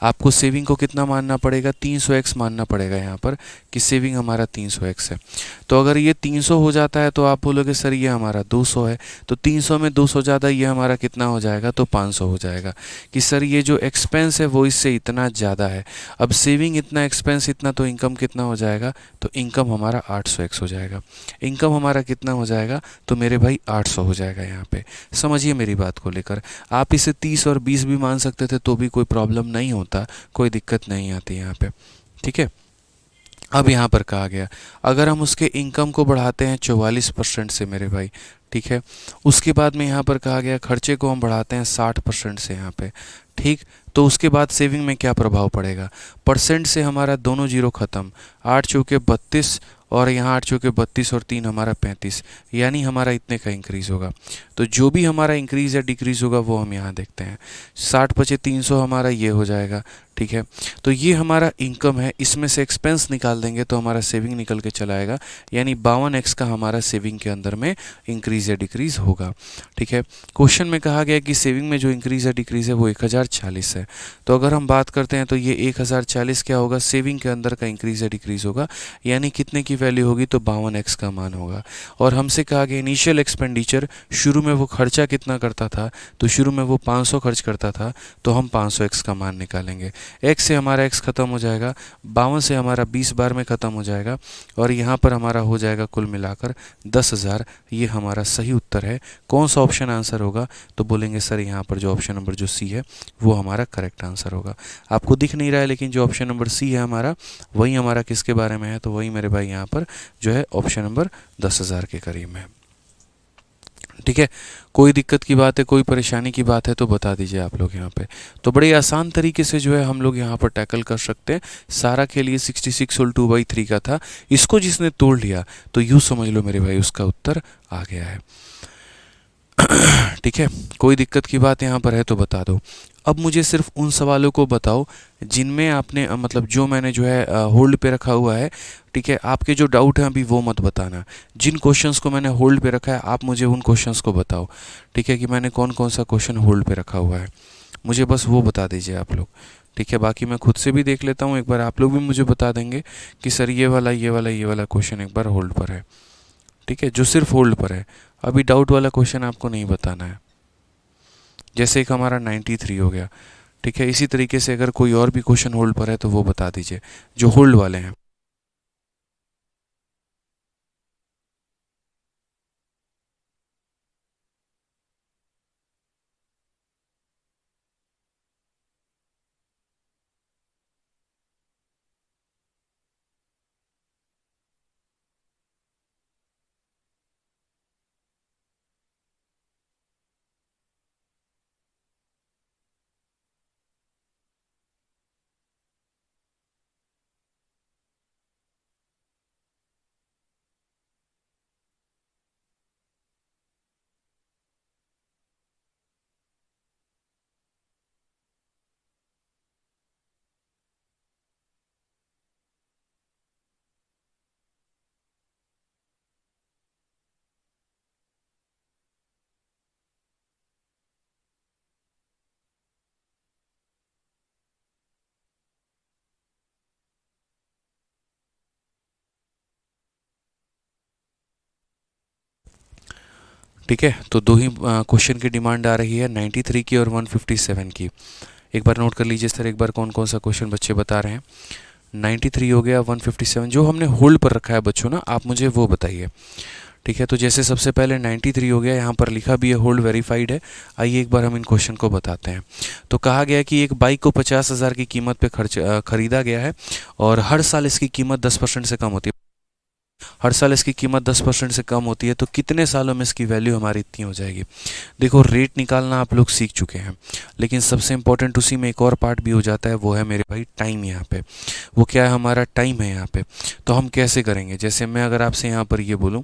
आपको सेविंग को कितना मानना पड़ेगा, 300x मानना पड़ेगा यहाँ पर, कि सेविंग हमारा 300x है। तो अगर ये 300 हो जाता है तो आप बोलोगे सर ये हमारा 200 है, तो 300 में 200 ज़्यादा ये हमारा कितना हो जाएगा, तो 500 हो जाएगा। कि सर ये जो एक्सपेंस है वो इससे इतना ज़्यादा है। अब सेविंग इतना, एक्सपेंस इतना, तो इनकम कितना हो जाएगा, तो इनकम हमारा 800x हो जाएगा। इनकम हमारा कितना हो जाएगा, तो मेरे भाई 800 हो जाएगा यहाँ पे। समझिए मेरी बात को लेकर, आप इसे 30 और 20 भी मान सकते थे तो भी कोई प्रॉब्लम नहीं होता, कोई दिक्कत नहीं आती यहाँ पे। ठीक है, अब यहाँ पर कहा गया अगर हम उसके इनकम को बढ़ाते हैं 44% से मेरे भाई, ठीक है, उसके बाद में यहाँ पर कहा गया खर्चे को हम बढ़ाते हैं 60% से यहाँ पे, ठीक, तो उसके बाद सेविंग में क्या प्रभाव पड़ेगा, परसेंट से हमारा दोनों जीरो खत्म, 8 चौके 32 और यहाँ 8 चौके 32 और 3 हमारा 35, यानी हमारा इतने का इंक्रीज होगा। तो जो भी हमारा इंक्रीज या डिक्रीज होगा वो हम यहाँ देखते हैं। 60 पचे 300 हमारा ये हो जाएगा। ठीक है, तो ये हमारा इनकम है, इसमें से एक्सपेंस निकाल देंगे तो हमारा सेविंग निकल के चला आएगा, यानी 52x का हमारा सेविंग के अंदर में इंक्रीज या डिक्रीज होगा। ठीक है, क्वेश्चन में कहा गया कि सेविंग में जो इंक्रीज या डिक्रीज है वो 1040 है। तो अगर हम बात करते हैं तो ये 1040 क्या होगा, सेविंग के अंदर का इंक्रीज या डिक्रीज होगा, यानी कितने की वैल्यू होगी, तो 52x का मान होगा। और हमसे कहा गया इनिशियल एक्सपेंडिचर, शुरू में वो खर्चा कितना करता था, तो शुरू में वो 500 खर्च करता था, तो हम 500x का मान निकालेंगे। x से हमारा x खत्म हो जाएगा, 52 से हमारा 20 बार में ख़त्म हो जाएगा, और यहाँ पर हमारा हो जाएगा कुल मिलाकर 10,000। ये हमारा सही उत्तर है। कौन सा ऑप्शन आंसर होगा, तो बोलेंगे सर यहाँ पर जो ऑप्शन नंबर जो सी है वो हमारा करेक्ट आंसर होगा। आपको दिख नहीं रहा है लेकिन जो ऑप्शन नंबर सी है हमारा, वही हमारा किसके बारे में है, तो वही मेरे भाई यहाँ पर जो है ऑप्शन नंबर 10,000 के करीब है। ठीक है, कोई दिक्कत की बात है, कोई परेशानी की बात है तो बता दीजिए आप लोग यहाँ पे। तो बड़े आसान तरीके से जो है हम लोग यहाँ पर टैकल कर सकते हैं। सारा के लिए 66 होल 2/3 का था, इसको जिसने तोड़ लिया तो यूँ समझ लो मेरे भाई उसका उत्तर आ गया है। ठीक है, कोई दिक्कत की बात यहाँ पर है तो बता दो। अब मुझे सिर्फ उन सवालों को बताओ जिनमें आपने मतलब जो मैंने जो है होल्ड पे रखा हुआ है। ठीक है, आपके जो डाउट हैं अभी वो मत बताना। जिन क्वेश्चंस को मैंने होल्ड पे रखा है आप मुझे उन क्वेश्चंस को बताओ। ठीक है, कि मैंने कौन कौन सा क्वेश्चन होल्ड पे रखा हुआ है, मुझे बस वो बता दीजिए आप लोग। ठीक है, बाकी मैं खुद से भी देख लेता हूँ, एक बार आप लोग भी मुझे बता देंगे कि सर ये वाला ये वाला ये वाला क्वेश्चन एक बार होल्ड पर है। ठीक है, जो सिर्फ होल्ड पर है, अभी डाउट वाला क्वेश्चन आपको नहीं बताना है। जैसे एक हमारा 93 हो गया। ठीक है, इसी तरीके से अगर कोई और भी क्वेश्चन होल्ड पर है तो वो बता दीजिए जो होल्ड वाले हैं। ठीक है, तो दो ही क्वेश्चन की डिमांड आ रही है, 93 की और 157 की। एक बार नोट कर लीजिए सर, एक बार कौन कौन सा क्वेश्चन बच्चे बता रहे हैं। 93 हो गया, 157 जो हमने होल्ड पर रखा है बच्चों ना, आप मुझे वो बताइए। ठीक है, तो जैसे सबसे पहले 93 हो गया, यहाँ पर लिखा भी है होल्ड वेरीफाइड है। आइए एक बार हम इन क्वेश्चन को बताते हैं। तो कहा गया कि एक बाइक को 50,000 की कीमत पे खरीदा गया है और हर साल इसकी कीमत 10% से कम होती है। हर साल इसकी कीमत 10% से कम होती है, तो कितने सालों में इसकी वैल्यू हमारी इतनी हो जाएगी। देखो रेट निकालना आप लोग सीख चुके हैं, लेकिन सबसे इंपॉर्टेंट उसी में एक और पार्ट भी हो जाता है, वो है मेरे भाई टाइम। यहाँ पे वो क्या है, हमारा टाइम है यहाँ पे। तो हम कैसे करेंगे, जैसे मैं अगर आपसे यहाँ पर ये बोलूँ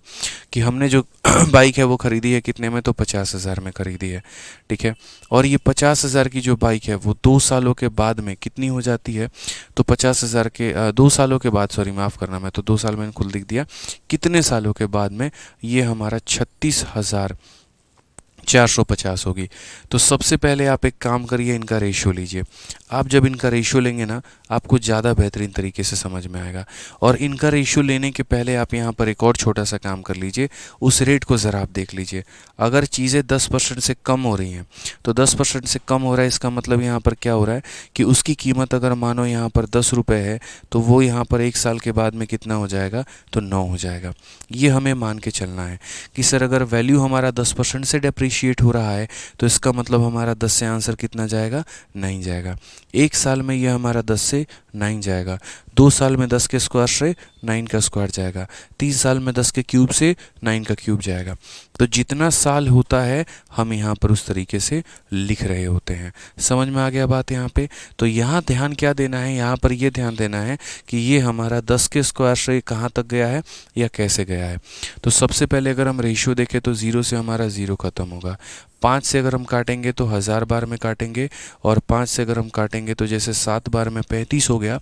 कि हमने जो बाइक है वो खरीदी है कितने में, तो 50,000 में खरीदी है। ठीक है, और ये 50,000 की जो बाइक है वो 2 सालों के बाद में कितनी हो जाती है, तो 50,000 के 2 सालों के बाद, सॉरी माफ़ करना, मैं तो 2 साल मैंने खुद लिख दिया, कितने सालों के बाद में ये हमारा 36,450 होगी। तो सबसे पहले आप एक काम करिए, इनका रेशियो लीजिए। आप जब इनका रेशियो लेंगे ना, आपको ज़्यादा बेहतरीन तरीके से समझ में आएगा। और इनका रेशियो लेने के पहले आप यहाँ पर एक और छोटा सा काम कर लीजिए, उस रेट को ज़रा आप देख लीजिए। अगर चीज़ें 10% से कम हो रही हैं, तो 10% से कम हो रहा है, इसका मतलब यहाँ पर क्या हो रहा है कि उसकी कीमत अगर मानो यहाँ पर 10 रुपये है, तो वो यहाँ पर 1 साल के बाद में कितना हो जाएगा, तो 9 हो जाएगा। ये हमें मान के चलना है कि सर अगर वैल्यू हमारा 10% से डेप्रीशिएट हो रहा है, तो इसका मतलब हमारा 10 से आंसर कितना जाएगा, 9 जाएगा। 1 साल में ये हमारा 10 से 9 जाएगा, 2 साल में 10 के स्क्वायर से 9 का स्क्वायर जाएगा, 3 साल में 10 के क्यूब से 9 का क्यूब जाएगा। तो जितना साल होता है हम यहाँ पर उस तरीके से लिख रहे होते हैं। समझ में आ गया बात यहाँ पे। तो यहाँ ध्यान क्या देना है, यहाँ पर ये ध्यान देना है कि ये हमारा 10 के स्क्वायर से कहाँ तक गया है या कैसे गया है। तो सबसे पहले अगर हम रेशियो देखें तो 0 से हमारा 0 ख़त्म होगा। 5 से अगर हम काटेंगे तो 1000 बार में काटेंगे, और 5 से अगर हम काटेंगे तो जैसे 7 बार में 35 हो गया,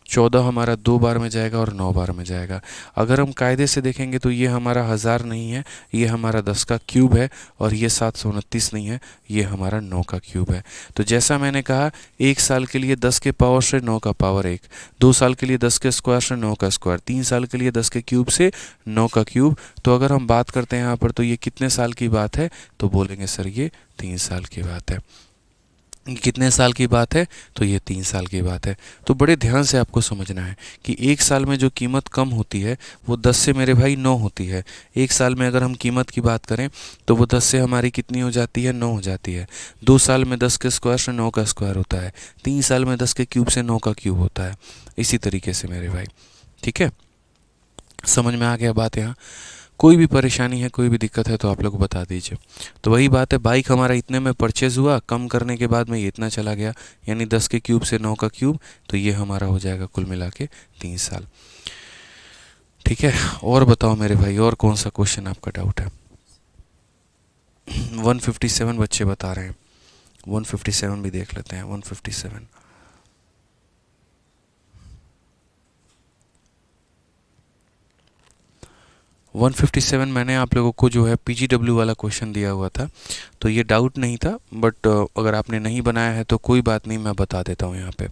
14 हमारा 2 बार में जाएगा और 9 बार में जाएगा। अगर हम कायदे से देखेंगे तो ये हमारा 1000 नहीं है, ये हमारा 10 का क्यूब है, और ये 729 नहीं है, ये हमारा 9 का क्यूब है। तो जैसा मैंने कहा, 1 साल के लिए 10 के पावर से 9 का पावर 1, 2 साल के लिए 10 के स्क्वायर से 9 का स्क्वायर, 3 साल के लिए 10 के क्यूब से 9 का क्यूब। तो अगर हम बात करते हैं यहाँ पर, तो ये कितने साल की बात है, तो बोलेंगे सर ये 3 साल की बात है। कितने साल की बात है, तो ये 3 साल की बात है। तो बड़े ध्यान से आपको समझना है कि 1 साल में जो कीमत कम होती है वो 10 से मेरे भाई 9 होती है। 1 साल में अगर हम कीमत की बात करें तो वो 10 से हमारी कितनी हो जाती है, 9 हो जाती है। 2 साल में 10 के स्क्वायर से 9 का स्क्वायर होता है, 3 साल में 10 के क्यूब से 9 का क्यूब होता है। इसी तरीके से मेरे भाई, ठीक है, समझ में आ गया बात। यहाँ कोई भी परेशानी है, कोई भी दिक्कत है तो आप लोग बता दीजिए। तो वही बात है, बाइक हमारा इतने में परचेज़ हुआ, कम करने के बाद में ये इतना चला गया, यानी 10 के क्यूब से 9 का क्यूब, तो ये हमारा हो जाएगा कुल मिला के 3 साल। ठीक है, और बताओ मेरे भाई, और कौन सा क्वेश्चन आपका डाउट है। 157 बच्चे बता रहे हैं, 157 भी देख लेते हैं। 157 157 मैंने आप लोगों को जो है PGW वाला क्वेश्चन दिया हुआ था, तो ये डाउट नहीं था, बट अगर आपने नहीं बनाया है तो कोई बात नहीं, मैं बता देता हूँ। यहाँ पे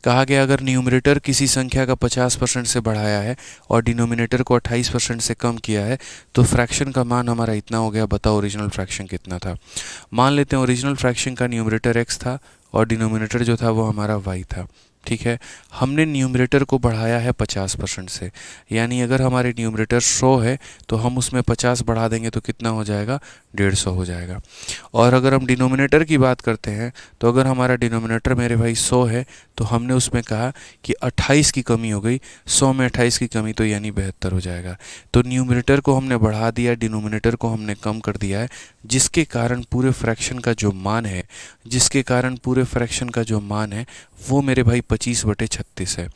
कहा गया अगर न्यूमरेटर किसी संख्या का 50% से बढ़ाया है और डिनोमिनेटर को 28% से कम किया है, तो फ्रैक्शन का मान हमारा इतना हो गया। बताओ ओरिजिनल फ्रैक्शन कितना था। मान लेते हैं ओरिजिनल फ्रैक्शन का न्यूमरेटर x था और डिनोमिनेटर जो था वो हमारा y था। ठीक है, हमने न्यूमरेटर को बढ़ाया है 50% से, यानी अगर हमारे न्यूमरेटर 100 है तो हम उसमें 50 बढ़ा देंगे तो कितना हो जाएगा, 150 हो जाएगा। और अगर हम डिनोमिनेटर की बात करते हैं तो अगर हमारा डिनोमिनेटर मेरे भाई 100 है तो हमने उसमें कहा कि 28 की कमी हो गई, 100 में 28 की कमी तो यानी 72 हो जाएगा। तो न्यूमरेटर को हमने बढ़ा दिया, डिनोमिनेटर को हमने कम कर दिया है, जिसके कारण पूरे फ्रैक्शन का जो मान है, वो मेरे भाई 25/36 है।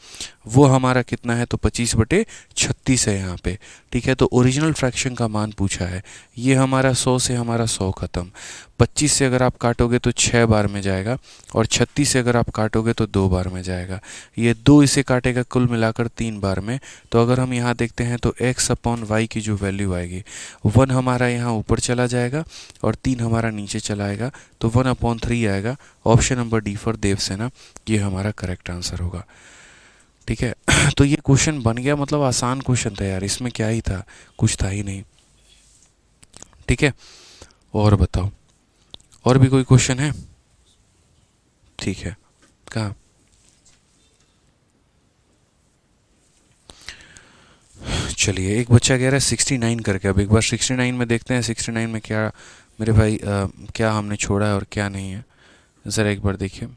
वो हमारा कितना है, तो 25/36 है यहाँ पे। ठीक है, तो ओरिजिनल फ्रैक्शन का मान पूछा है। ये हमारा 100 से हमारा 100 ख़त्म, 25 से अगर आप काटोगे तो 6 बार में जाएगा, और 36 से अगर आप काटोगे तो 2 बार में जाएगा। ये 2 इसे काटेगा कुल मिलाकर 3 बार में। तो अगर हम यहाँ देखते हैं तो x/y की जो वैल्यू आएगी, 1 हमारा यहाँ ऊपर चला जाएगा और 3 हमारा नीचे चला आएगा, तो 1/3 आएगा। Option number D for Devsena, ये हमारा करेक्ट आंसर होगा। ठीक है, तो ये क्वेश्चन बन गया, मतलब आसान क्वेश्चन था यार, इसमें क्या ही था, कुछ था ही नहीं। ठीक है, और बताओ, और भी कोई क्वेश्चन है? ठीक है, कहाँ? चलिए, एक बच्चा कह रहा है 69 करके। अब एक बार 69 में देखते हैं 69 में क्या मेरे भाई क्या हमने छोड़ा है और क्या नहीं है, ज़रा एक बार देखिए।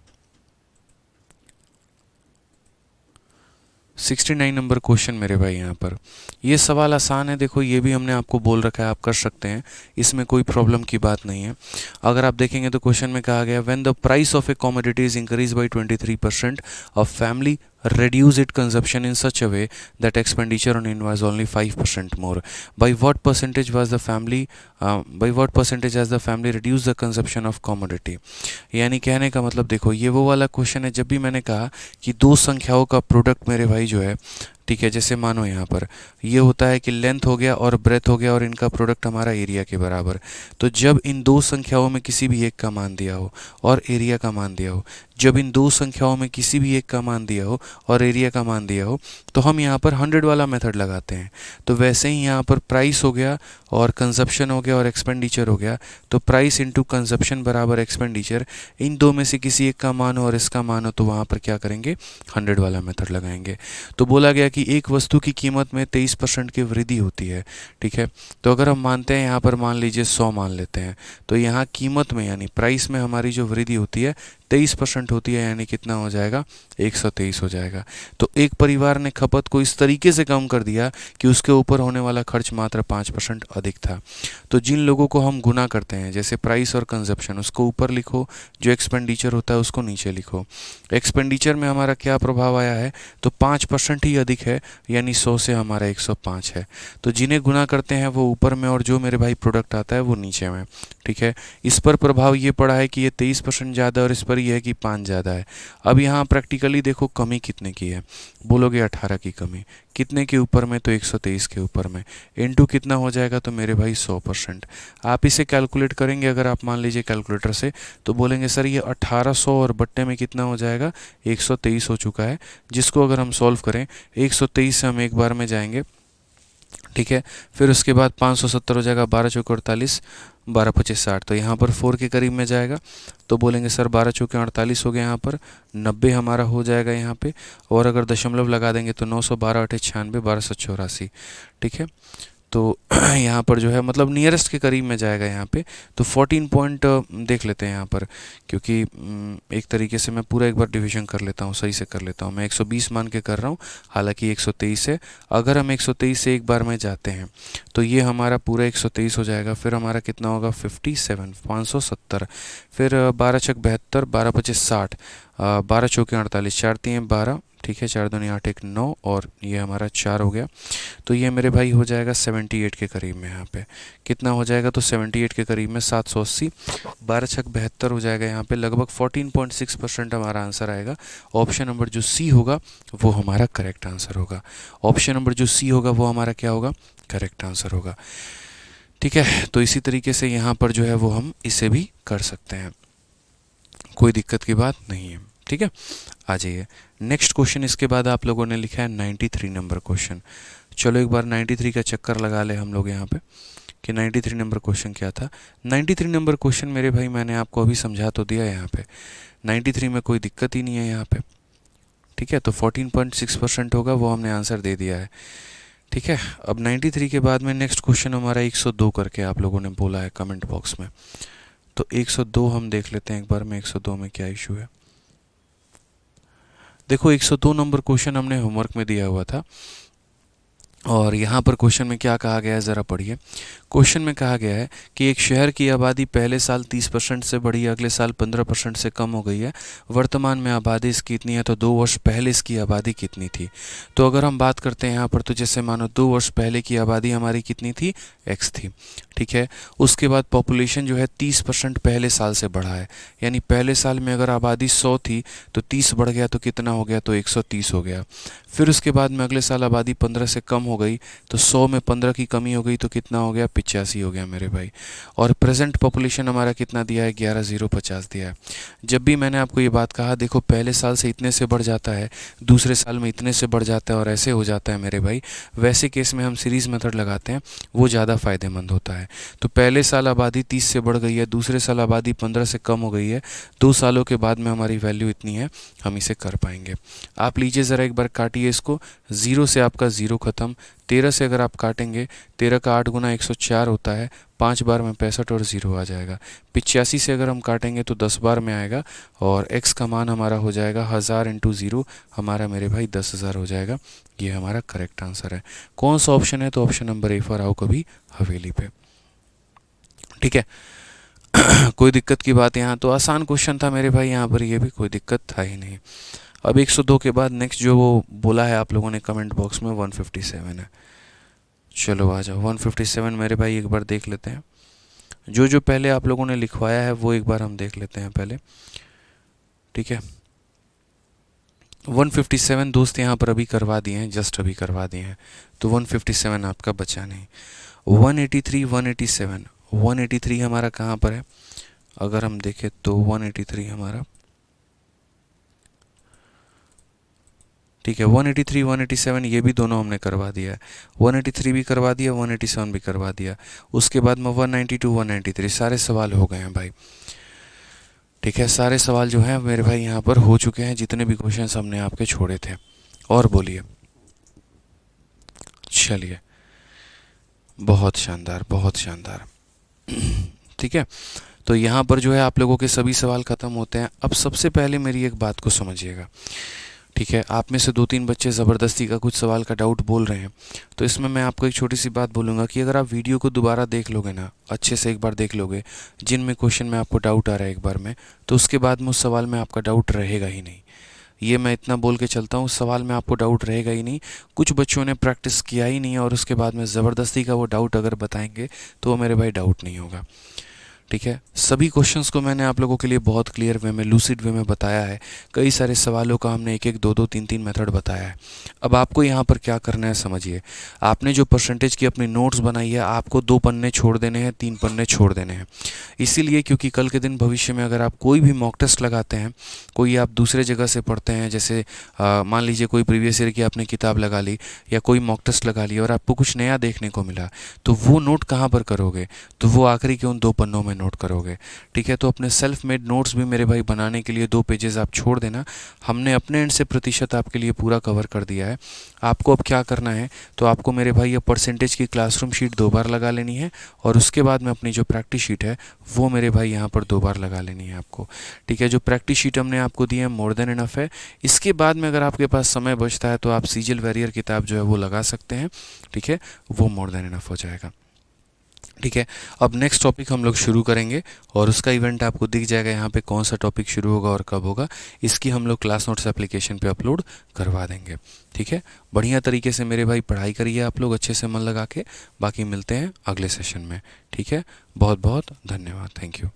69 नंबर क्वेश्चन मेरे भाई। यहाँ पर ये सवाल आसान है, देखो ये भी हमने आपको बोल रखा है, आप कर सकते हैं, इसमें कोई प्रॉब्लम की बात नहीं है। अगर आप देखेंगे तो क्वेश्चन में कहा गया, when the price of A commodity is increase by 23%, a family reduce its consumption in such a way that expenditure on it was only 5% more. By what percentage was the family by what percentage has the family reduced the consumption of commodity? यानी कहने का मतलब, देखो ये वो वाला question है जब भी मैंने कहा कि दो संख्याओं का प्रोडक्ट मेरे भाई जो है, ठीक है, जैसे मानो यहाँ पर ये होता है कि लेंथ हो गया और ब्रेथ हो गया और इनका प्रोडक्ट हमारा एरिया के बराबर। तो जब इन दो संख्याओं में किसी भी एक का मान दिया हो और एरिया का मान दिया हो, जब इन दो संख्याओं में किसी भी एक का मान दिया हो और एरिया का मान दिया हो, तो हम यहाँ पर 100 वाला मेथड लगाते हैं। तो वैसे ही यहाँ पर प्राइस हो गया और कंजप्शन हो गया और एक्सपेंडिचर हो गया, तो प्राइस इंटू कंजप्शन बराबर एक्सपेंडिचर, इन दो में से किसी एक का मान हो और इसका मान हो, तो वहाँ पर क्या करेंगे, 100 वाला मेथड लगाएंगे। तो बोला गया कि एक वस्तु की कीमत में 23% की वृद्धि होती है, ठीक है। तो अगर हम मानते हैं यहाँ पर, मान लीजिए 100 मान लेते हैं, तो यहाँ कीमत में यानी प्राइस में हमारी जो वृद्धि होती है 23% होती है, यानी कितना हो जाएगा, 123 हो जाएगा। तो एक परिवार ने खपत को इस तरीके से कम कर दिया कि उसके ऊपर होने वाला खर्च मात्र 5% अधिक था। तो जिन लोगों को हम गुना करते हैं, जैसे प्राइस और कंजप्शन, उसको ऊपर लिखो, जो एक्सपेंडिचर होता है उसको नीचे लिखो। एक्सपेंडिचर में हमारा क्या प्रभाव आया है, तो 5% ही अधिक है, यानी 100 से हमारा 105 है। तो जिन्हें गुना करते हैं वो ऊपर में, और जो मेरे भाई प्रोडक्ट आता है वो नीचे में, ठीक है। इस पर प्रभाव ये पड़ा है कि ये 23% ज़्यादा और इस पर यह है कि 5 ज़्यादा है। अब यहाँ प्रैक्टिकली देखो कमी कितने की है, बोलोगे 18 की कमी, कितने के ऊपर में, तो 123 के ऊपर में, इनटू कितना हो जाएगा, तो मेरे भाई 100%। आप इसे कैलकुलेट करेंगे अगर आप मान लीजिए कैलकुलेटर से, तो बोलेंगे सर ये 1800 और बट्टे में कितना हो जाएगा, 123 हो चुका है। जिसको अगर हम सॉल्व करें, 123 से हम एक बार में जाएंगे, ठीक है, फिर उसके बाद 570 हो जाएगा, 12 चौके 48, 12 25 60, तो यहाँ पर 4 के करीब में जाएगा। तो बोलेंगे सर 12 चौके 48 हो गया, यहाँ पर 90 हमारा हो जाएगा यहाँ पे, और अगर दशमलव लगा देंगे तो 912 8 96 1284, ठीक है। तो यहाँ पर जो है मतलब नियरेस्ट के करीब में जाएगा यहाँ पे। तो 14 पॉइंट देख लेते हैं यहाँ पर, क्योंकि एक तरीके से मैं पूरा एक बार डिवीजन कर लेता हूँ, सही से कर लेता हूँ। मैं 120 मान के कर रहा हूँ, हालांकि 123 है। अगर हम 123 से एक बार में जाते हैं तो ये हमारा पूरा 123 हो जाएगा। फिर हमारा कितना होगा, 57 570, फिर 12 छक 72, 12 25 60, 12 चौके 48, 4 3 12, ठीक है, 4 दूनी 8 1 9, और ये हमारा 4 हो गया। तो ये मेरे भाई हो जाएगा 78 के करीब में। यहाँ पे कितना हो जाएगा, तो 78 के करीब में 780, 12 छक 72 हो जाएगा। यहाँ पे लगभग 14.6% हमारा आंसर आएगा। ऑप्शन नंबर जो सी होगा वो हमारा करेक्ट आंसर होगा। ऑप्शन नंबर जो सी होगा वो हमारा क्या होगा, करेक्ट आंसर होगा, ठीक है। तो इसी तरीके से यहाँ पर जो है वो हम इसे भी कर सकते हैं, कोई दिक्कत की बात नहीं है, ठीक है। आ जाइए नेक्स्ट क्वेश्चन। इसके बाद आप लोगों ने लिखा है 93 नंबर क्वेश्चन। चलो एक बार 93 का चक्कर लगा ले हम लोग यहाँ पे कि 93 नंबर क्वेश्चन क्या था। 93 नंबर क्वेश्चन मेरे भाई मैंने आपको अभी समझा तो दिया यहाँ पे। 93 में कोई दिक्कत ही नहीं है यहाँ पे, ठीक है। तो 14.6% होगा, वो हमने आंसर दे दिया है, ठीक है। अब 93 के बाद में नेक्स्ट क्वेश्चन हमारा 102 करके आप लोगों ने बोला है कमेंट बॉक्स में। तो 102 हम देख लेते हैं एक बार में, 102 में क्या इशू है। देखो 102 नंबर क्वेश्चन हमने होमवर्क में दिया हुआ था, और यहाँ पर क्वेश्चन में क्या कहा गया है ज़रा पढ़िए। क्वेश्चन में कहा गया है कि एक शहर की आबादी पहले साल 30% से बढ़ी, अगले साल 15% से कम हो गई है। वर्तमान में आबादी इसकी कितनी है, तो 2 वर्ष पहले इसकी आबादी कितनी थी। तो अगर हम बात करते हैं यहाँ पर, तो जैसे मानो 2 वर्ष पहले की आबादी हमारी कितनी थी, x थी, ठीक है। उसके बाद पॉपुलेशन जो है 30% पहले साल से बढ़ा है, यानी पहले साल में अगर आबादी 100 थी तो 30 बढ़ गया तो कितना हो गया, तो 130 हो गया। फिर उसके बाद में अगले साल आबादी 15 से कम हो हो गई तो 100 में 15 की कमी हो गई तो कितना हो गया, 85 हो गया मेरे भाई। और प्रेजेंट पॉपुलेशन हमारा कितना दिया है, 11,050 दिया है। जब भी मैंने आपको ये बात कहा, देखो पहले साल से इतने से बढ़ जाता है, दूसरे साल में इतने से बढ़ जाता है और ऐसे हो जाता है मेरे भाई, वैसे केस में हम सीरीज़ मेथड लगाते हैं, वो ज़्यादा फ़ायदेमंद होता है। तो पहले साल आबादी 30 से बढ़ गई है, दूसरे साल आबादी 15 से कम हो गई है, 2 सालों के बाद में हमारी वैल्यू इतनी है, हम इसे कर पाएंगे। आप लीजिए ज़रा एक बार काटिए इसको, 0 से आपका 0 ख़त्म, 13 से अगर आप काटेंगे, 13 का 8 गुना 104 होता है, 5 बार में 65 और 0 आ जाएगा। 85 से अगर हम काटेंगे तो 10 बार में आएगा और x का मान हमारा हो जाएगा 1000 इंटू 0, हमारा मेरे भाई 10,000 हो जाएगा। ये हमारा करेक्ट आंसर है। कौन सा ऑप्शन है, तो ऑप्शन नंबर ए फॉर आओ कभी हवेली पे। ठीक है। कोई दिक्कत की बात, यहाँ तो आसान क्वेश्चन था मेरे भाई, यहाँ पर ये भी कोई दिक्कत था ही नहीं। अब 102 के बाद नेक्स्ट जो वो बोला है आप लोगों ने कमेंट बॉक्स में, 157 है। चलो आ जाओ, 157 मेरे भाई एक बार देख लेते हैं। जो जो पहले आप लोगों ने लिखवाया है वो एक बार हम देख लेते हैं पहले। ठीक है, 157 दोस्त यहाँ पर अभी करवा दिए हैं, जस्ट अभी करवा दिए हैं, तो 157 आपका बचा नहीं। 183, 187, 183 हमारा कहाँ पर है, अगर हम देखें तो 183 हमारा, ठीक है, 183, 187 ये भी दोनों हमने करवा दिया है, 183 भी करवा दिया, 187 भी करवा दिया। उसके बाद में 192, 193 सारे सवाल हो गए हैं भाई। ठीक है, सारे सवाल जो हैं मेरे भाई यहाँ पर हो चुके हैं, जितने भी क्वेश्चंस हमने आपके छोड़े थे। और बोलिए। चलिए, बहुत शानदार, बहुत शानदार। ठीक है, तो यहाँ पर जो है आप लोगों के सभी सवाल ख़त्म होते हैं। अब सबसे पहले मेरी एक बात को समझिएगा। ठीक है, आप में से 2-3 बच्चे ज़बरदस्ती का कुछ सवाल का डाउट बोल रहे हैं, तो इसमें मैं आपको एक छोटी सी बात बोलूँगा कि अगर आप वीडियो को दोबारा देख लोगे ना, अच्छे से एक बार देख लोगे, जिनमें क्वेश्चन में आपको डाउट आ रहा है एक बार में, तो उसके बाद में उस सवाल में आपका डाउट रहेगा ही नहीं। ये मैं इतना बोल के चलता हूँ, सवाल में आपको डाउट रहेगा ही नहीं। कुछ बच्चों ने प्रैक्टिस किया ही नहीं है और उसके बाद में ज़बरदस्ती का वो डाउट अगर बताएंगे तो वो मेरे भाई डाउट नहीं होगा। ठीक है, सभी क्वेश्चंस को मैंने आप लोगों के लिए बहुत क्लियर वे में, लूसिड वे में बताया है। कई सारे सवालों का हमने एक एक, दो दो, तीन तीन मेथड बताया है। अब आपको यहाँ पर क्या करना है समझिए। आपने जो परसेंटेज की अपनी नोट्स बनाई है, आपको 2 पन्ने छोड़ देने हैं, 3 पन्ने छोड़ देने हैं। इसीलिए क्योंकि कल के दिन भविष्य में अगर आप कोई भी मॉक टेस्ट लगाते हैं, कोई आप दूसरे जगह से पढ़ते हैं, जैसे मान लीजिए कोई प्रीवियस ईयर की आपने किताब लगा ली या कोई मॉक टेस्ट लगा ली और आपको कुछ नया देखने को मिला, तो वो नोट कहाँ पर करोगे, तो वो आखिरी के उन 2 पन्नों में नोट करोगे। ठीक है, तो अपने सेल्फ मेड नोट्स भी मेरे भाई बनाने के लिए 2 पेजेस आप छोड़ देना। हमने अपने एंड से प्रतिशत आपके लिए पूरा कवर कर दिया है। आपको अब क्या करना है, तो आपको मेरे भाई ये परसेंटेज की क्लासरूम शीट 2 बार लगा लेनी है और उसके बाद में अपनी जो प्रैक्टिस शीट है वो मेरे भाई यहाँ पर 2 बार लगा लेनी है आपको। ठीक है, जो प्रैक्टिस शीट हमने आपको दी है मोर देन इनफ है। इसके बाद में अगर आपके पास समय बचता है तो आप सीजल वैरियर किताब जो है वो लगा सकते हैं। ठीक है, वो मोर देन इनफ हो जाएगा। ठीक है, अब नेक्स्ट टॉपिक हम लोग शुरू करेंगे और उसका इवेंट आपको दिख जाएगा यहाँ पे, कौन सा टॉपिक शुरू होगा और कब होगा। इसकी हम लोग क्लास नोट्स एप्लीकेशन पे अपलोड करवा देंगे। ठीक है, बढ़िया तरीके से मेरे भाई पढ़ाई करिए आप लोग अच्छे से मन लगा के। बाकी मिलते हैं अगले सेशन में। ठीक है, बहुत बहुत धन्यवाद, थैंक यू।